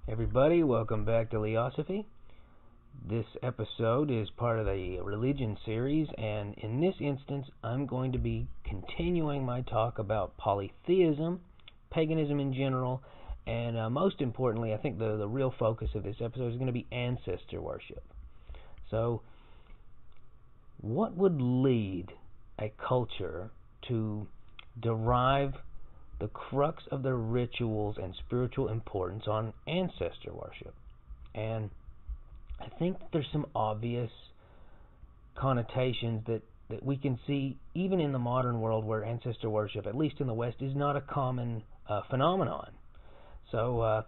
Everybody, welcome back to Leosophy. This episode is part of the religion series, and in this instance, I'm going to be continuing my talk about polytheism, paganism in general, and most importantly, I think the real focus of this episode is going to be ancestor worship. So, what would lead a culture to derive the crux of their rituals and spiritual importance on ancestor worship? And I think there's some obvious connotations that we can see even in the modern world, where ancestor worship, at least in the West, is not a common phenomenon. So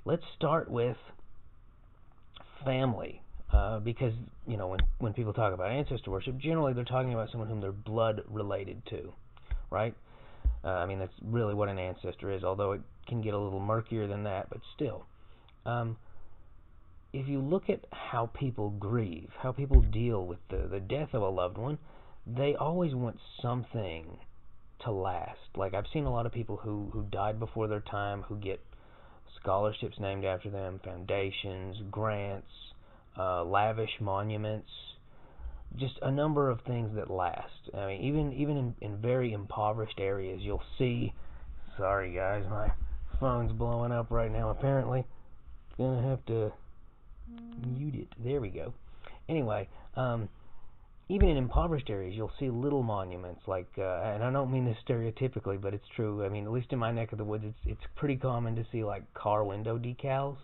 let's start with family, because when people talk about ancestor worship, generally they're talking about someone whom they're blood related to, right? That's really what an ancestor is, although it can get a little murkier than that, but still. If you look at how people grieve, how people deal with the death of a loved one, they always want something to last. Like, I've seen a lot of people who died before their time, who get scholarships named after them, foundations, grants, lavish monuments, just a number of things that last. Even in very impoverished areas, you'll see. Sorry guys, my phone's blowing up right now. Apparently, gonna have to mute it. There we go. Anyway, even in impoverished areas, you'll see little monuments like, and I don't mean this stereotypically, but it's true. At least in my neck of the woods, it's pretty common to see like car window decals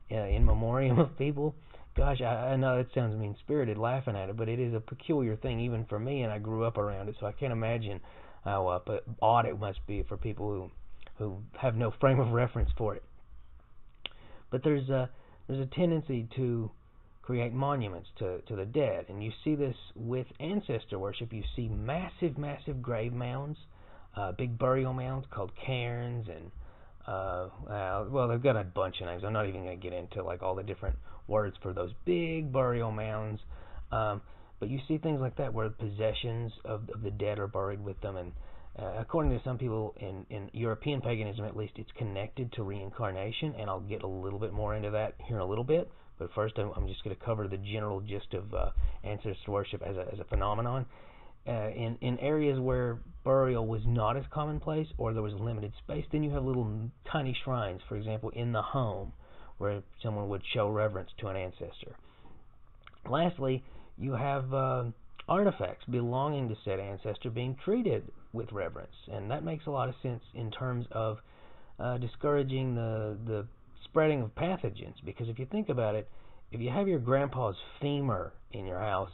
in memoriam of people. Gosh, I know it sounds mean-spirited laughing at it, but it is a peculiar thing even for me, and I grew up around it, so I can't imagine how odd it must be for people who have no frame of reference for it. But there's a tendency to create monuments to the dead, and you see this with ancestor worship. You see massive grave mounds, big burial mounds called cairns, and they've got a bunch of names. I'm not even going to get into like all the different words for those big burial mounds, but you see things like that where possessions of the dead are buried with them, and according to some people in European paganism at least, it's connected to reincarnation, and I'll get a little bit more into that here in a little bit. But first, I'm just going to cover the general gist of ancestor worship as a phenomenon. In areas where burial was not as commonplace, or there was limited space, then you have little tiny shrines, for example, in the home, where someone would show reverence to an ancestor. Lastly, you have artifacts belonging to said ancestor being treated with reverence, and that makes a lot of sense in terms of discouraging the spreading of pathogens, because if you think about it, if you have your grandpa's femur in your house,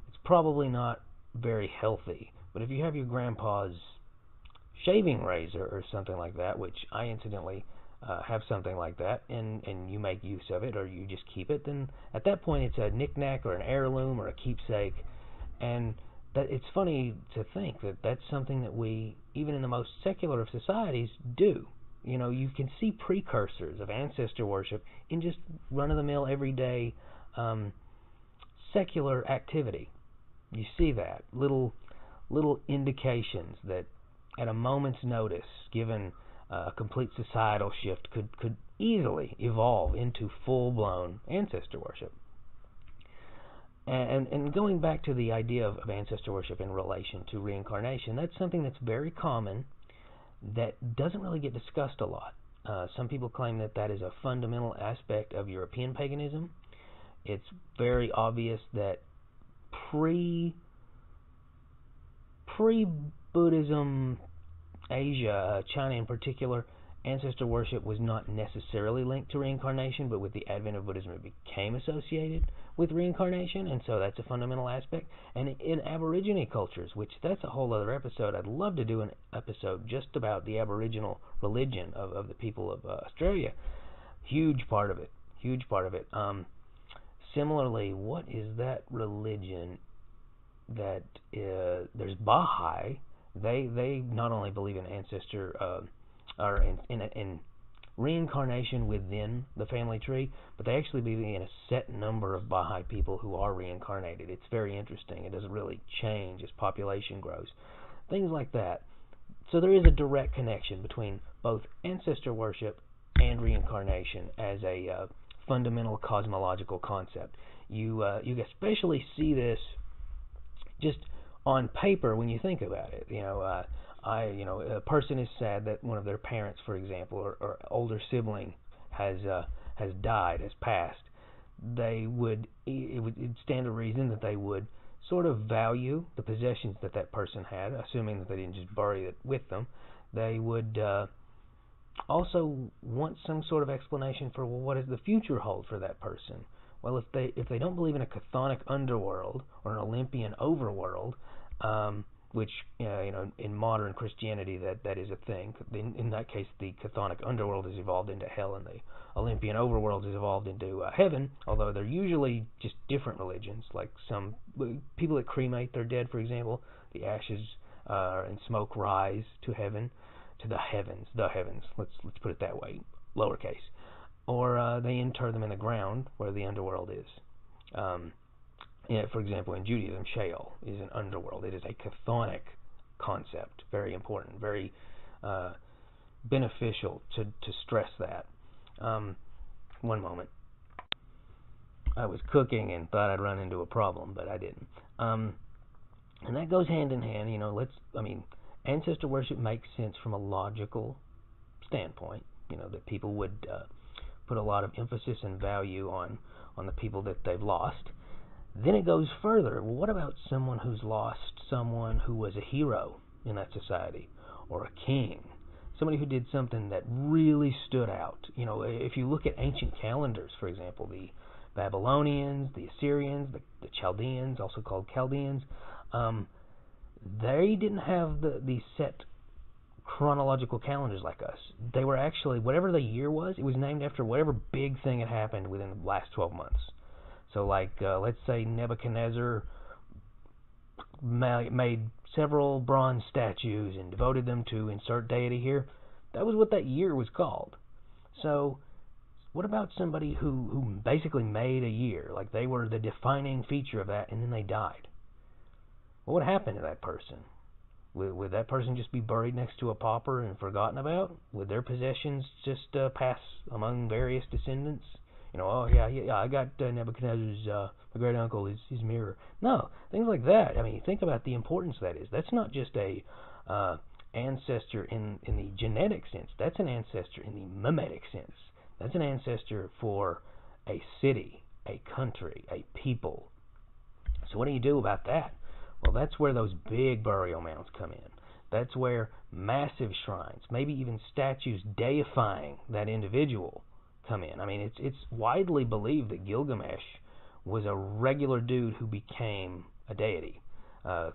it's probably not very healthy. But if you have your grandpa's shaving razor or something like that, which I incidentally have something like that, and you make use of it, or you just keep it, then at that point it's a knick-knack or an heirloom or a keepsake. And that it's funny to think that that's something that we, even in the most secular of societies, do. You can see precursors of ancestor worship in just run-of-the-mill, everyday secular activity. You see that little indications that at a moment's notice, given a complete societal shift, could easily evolve into full-blown ancestor worship. And going back to the idea of ancestor worship in relation to reincarnation, that's something that's very common that doesn't really get discussed a lot. Some people claim that is a fundamental aspect of European paganism. It's very obvious that pre-Buddhism Asia, China in particular, ancestor worship was not necessarily linked to reincarnation, but with the advent of Buddhism it became associated with reincarnation, and so that's a fundamental aspect. And in Aborigine cultures, which that's a whole other episode, I'd love to do an episode just about the Aboriginal religion of the people of Australia. Huge part of it. Similarly, what is that religion that there's Baha'i? They not only believe in ancestor or in reincarnation within the family tree, but they actually believe in a set number of Baha'i people who are reincarnated. It's very interesting. It doesn't really change as population grows. Things like that. So there is a direct connection between both ancestor worship and reincarnation as a fundamental cosmological concept. You especially see this just on paper when you think about it. A person is sad that one of their parents, for example, or older sibling has died, has passed. It would stand to reason that they would sort of value the possessions that person had, assuming that they didn't just bury it with them. They would also want some sort of explanation for, well, what does the future hold for that person? Well, if they don't believe in a chthonic underworld or an Olympian overworld, which in modern Christianity that is a thing. In that case, the chthonic underworld has evolved into hell, and the Olympian overworld has evolved into heaven. Although they're usually just different religions. Like some people that cremate their dead, for example, the ashes and smoke rise to heaven, to the heavens. Let's put it that way, lowercase. Or they inter them in the ground where the underworld is. For example, in Judaism, Sheol is an underworld. It is a chthonic concept, very important, very beneficial to stress that. One moment. I was cooking and thought I'd run into a problem, but I didn't. And that goes hand in hand. Ancestor worship makes sense from a logical standpoint. That people would put a lot of emphasis and value on the people that they've lost. Then it goes further. Well, what about someone who's lost someone who was a hero in that society, or a king, somebody who did something that really stood out? If you look at ancient calendars, for example, the Babylonians, the Assyrians, the Chaldeans, also called Chaldeans, they didn't have the set chronological calendars like us. They were actually, whatever the year was, it was named after whatever big thing had happened within the last 12 months. So let's say Nebuchadnezzar made several bronze statues and devoted them to insert deity here. That was what that year was called. So what about somebody who basically made a year, like they were the defining feature of that, and then they died? What would happen to that person? Would that person just be buried next to a pauper and forgotten about? Would their possessions just pass among various descendants? I got Nebuchadnezzar's, my great uncle, his mirror. No, things like that. Think about the importance that is. That's not just a ancestor in the genetic sense. That's an ancestor in the mimetic sense. That's an ancestor for a city, a country, a people. So what do you do about that? Well, that's where those big burial mounds come in. That's where massive shrines, maybe even statues deifying that individual, come in. It's widely believed that Gilgamesh was a regular dude who became a deity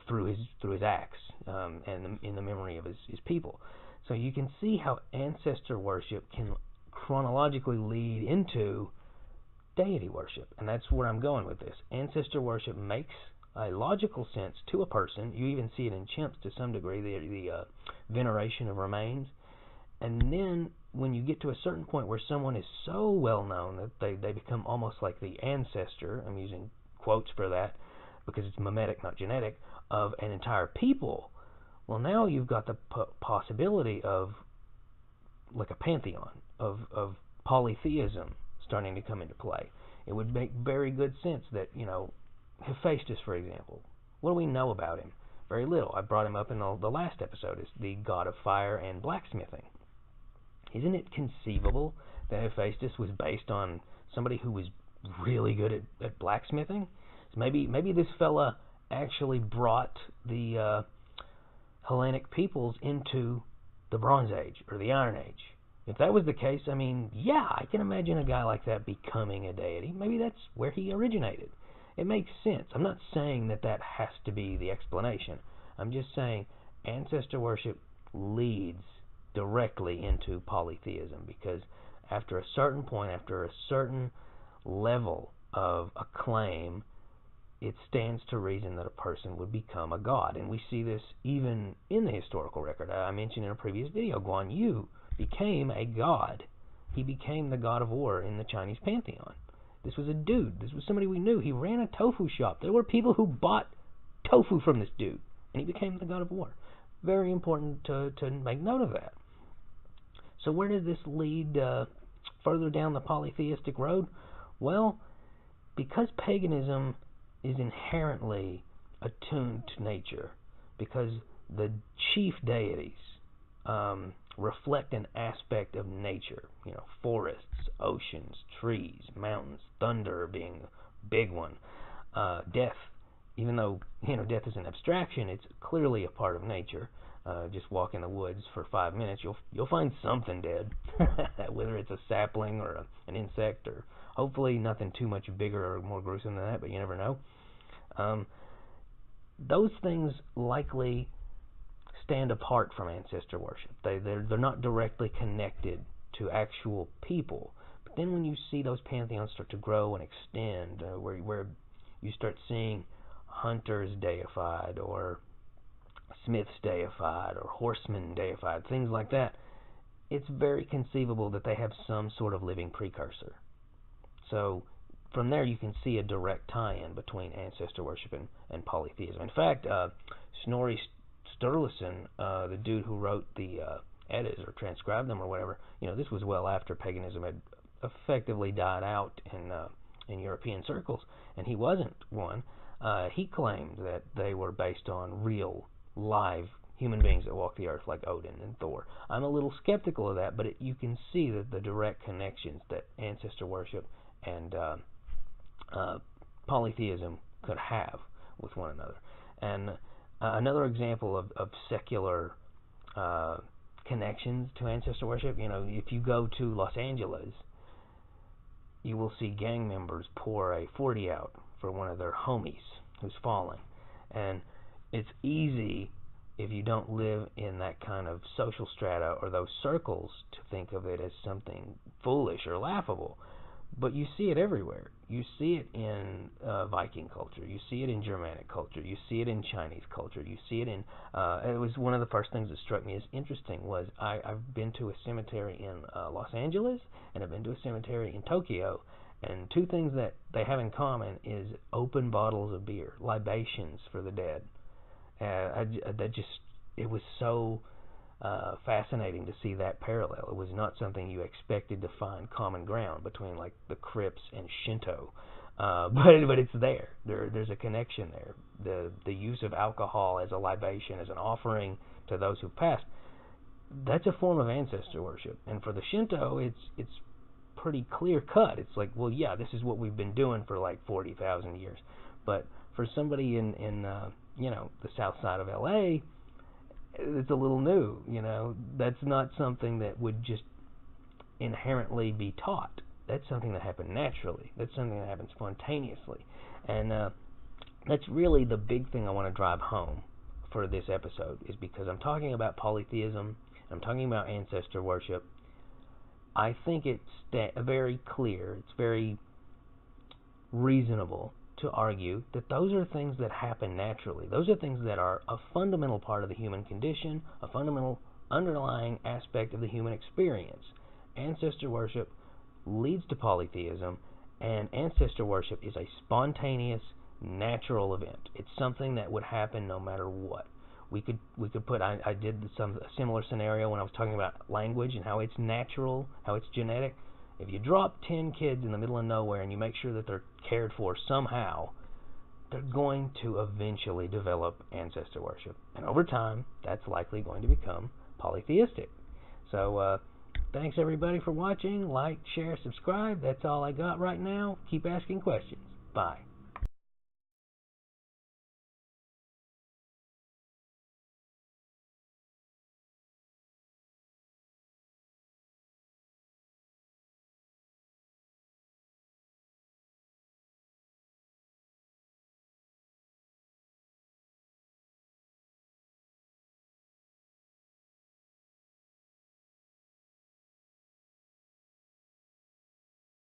through his acts and in the memory of his people. So you can see how ancestor worship can chronologically lead into deity worship, and that's where I'm going with this. Ancestor worship makes a logical sense to a person. You even see it in chimps to some degree, the veneration of remains. And then when you get to a certain point where someone is so well known that they become almost like the ancestor, I'm using quotes for that because it's mimetic, not genetic, of an entire people, well, now you've got the possibility of like a pantheon of polytheism starting to come into play. It would make very good sense that, Hephaestus, for example, what do we know about him? Very little. I brought him up in the last episode as the god of fire and blacksmithing. Isn't it conceivable that Hephaestus was based on somebody who was really good at blacksmithing? So maybe this fella actually brought the Hellenic peoples into the Bronze Age or the Iron Age. If that was the case, I can imagine a guy like that becoming a deity. Maybe that's where he originated. It makes sense. I'm not saying that has to be the explanation. I'm just saying ancestor worship leads directly into polytheism, because after a certain point, after a certain level of acclaim, it stands to reason that a person would become a god. And we see this even in the historical record. I mentioned in a previous video, Guan Yu became a god. He became the god of war in the Chinese pantheon. This was a dude. This was somebody we knew. He ran a tofu shop. There were people who bought tofu from this dude, and he became the god of war. Very important to make note of that. So where does this lead further down the polytheistic road? Well, because paganism is inherently attuned to nature, because the chief deities reflect an aspect of nature, forests, oceans, trees, mountains, thunder being a big one, death, even though death is an abstraction, it's clearly a part of nature. Just walk in the woods for 5 minutes, you'll find something dead, whether it's a sapling or an insect, or hopefully nothing too much bigger or more gruesome than that, but you never know. Those things likely stand apart from ancestor worship. They're not directly connected to actual people. But then when you see those pantheons start to grow and extend, where you start seeing hunters deified, or smiths deified, or horsemen deified, things like that, it's very conceivable that they have some sort of living precursor. So from there you can see a direct tie-in between ancestor worship and polytheism. In fact, Snorri Sturluson, the dude who wrote the Eddas or transcribed them or whatever, this was well after paganism had effectively died out in European circles, and he wasn't one. He claimed that they were based on real, live human beings that walk the earth, like Odin and Thor. I'm a little skeptical of that, but you can see that the direct connections that ancestor worship and polytheism could have with one another. And another example of secular connections to ancestor worship, if you go to Los Angeles, you will see gang members pour a 40 out for one of their homies who's fallen. And it's easy, if you don't live in that kind of social strata or those circles, to think of it as something foolish or laughable. But you see it everywhere. You see it in Viking culture. You see it in Germanic culture. You see it in Chinese culture. You see it in... it was one of the first things that struck me as interesting was I've been to a cemetery in Los Angeles, and I've been to a cemetery in Tokyo, and two things that they have in common is open bottles of beer, libations for the dead. It was so fascinating to see that parallel. It was not something you expected to find common ground between, like, the crypts and Shinto, but it's there. There's a connection there. The use of alcohol as a libation, as an offering to those who've passed, that's a form of ancestor worship. And for the Shinto, it's pretty clear cut. It's like, well, yeah, this is what we've been doing for like 40,000 years. But for somebody in the south side of LA, it's a little new. That's not something that would just inherently be taught. That's something that happened naturally. That's something that happened spontaneously. And that's really the big thing I want to drive home for this episode, is because I'm talking about polytheism, I'm talking about ancestor worship. I think it's very clear, it's very reasonable to argue that those are things that happen naturally. Those are things that are a fundamental part of the human condition, a fundamental underlying aspect of the human experience. Ancestor worship leads to polytheism, and ancestor worship is a spontaneous, natural event. It's something that would happen no matter what. We could put, I did a similar scenario when I was talking about language and how it's natural, how it's genetic. If you drop 10 kids in the middle of nowhere and you make sure that they're cared for somehow, they're going to eventually develop ancestor worship. And over time, that's likely going to become polytheistic. So, thanks everybody for watching. Like, share, subscribe. That's all I got right now. Keep asking questions. Bye.